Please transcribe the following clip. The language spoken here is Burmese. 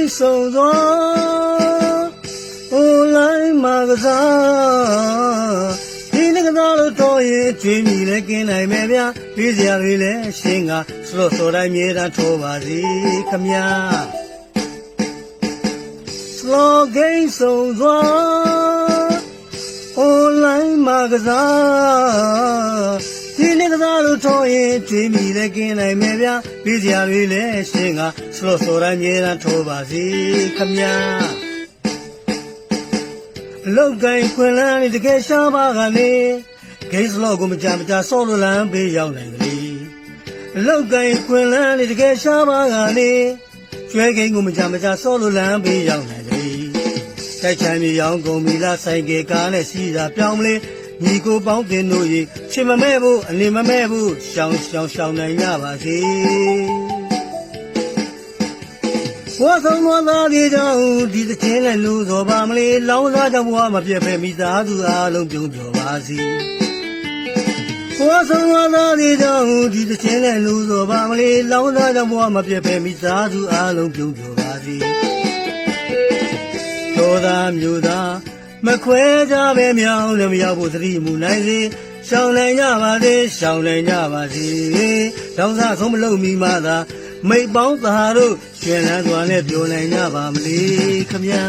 ကိဆုံးသောonline မှာကစားဒီနေ့ကစားလို့တော့ရင်ကျွေးမိလဲกินနိုင်မယ်ဗျာပြီးစရာတွေလဲရှင်းကစလို့စောတိုင်းမြေတာထိုးပါစီခမညာစလောဂိမ်းဆုံးသော online မှာကစားဒီနေ့ကစားလို့တော့ရင်ကျွေးမိလဲกินနိုင်မယ်ဗျာပြီးစရာတွေလဲရှင်းကစလို့စောတိုင်းမြေတာထိုးပါစီခမညာလောက်ကိုင်းခွင်လန်းနေတကယ်ရှားပါကလေဂိမ်းစလော့ကိုမကြဆော့လို့လမ်းပေးရောက်နိုင်လေလောက်ကိုင်းခွင်လန်းနေတကယ်ရှားပါကလေကျွဲဂိမ်းကိုမကြဆော့လို့လမ်းပေးရောက်နိုင်လေတိုက်ချမ်းမြေရောင်းကုန်ပြီလားဆိုင်ကေကားနဲ့စီးတာပြောင်းမလေးညီကိုပေါင်းတင်တို့ရေချစ်မမဲ့ဘူးအနေမမဲ့ဘူးရှောင်းနိုင်ကြပါစေဘွားဆုံးသောသားတွေကြောင့်ဒီသချင်းနဲ့လူတော်ပါမလေးလောင်းစားကြောင့်ဘွားမပြတ်ဖဲမိသားစုအားလုံးပြုံးကျော်ပါစီဘွားဆုံးသောသားတွေကြောင့်ဒီသချင်းနဲ့လူတော်ပါမလေးလောင်းစားကြောင့်ဘွားမပြတ်ဖဲမိသားစုအားလုံးပြုံးကျော်ပါစီတော်သားမျိုးသားမခွဲကြပဲမြောင်းလည်းမရောက်ဖို့သတိမူနိုင်စေရှောင်းနိုင်ကြပါစေရှောင်းနိုင်ကြပါစေတောင်းစားဆုံးမလုံးမိမှသာမိတ်ပေါင်းသားတို့ရှင်လန်းစွာနဲ့ပြောနိုင်ကြပါမလေးခမညာ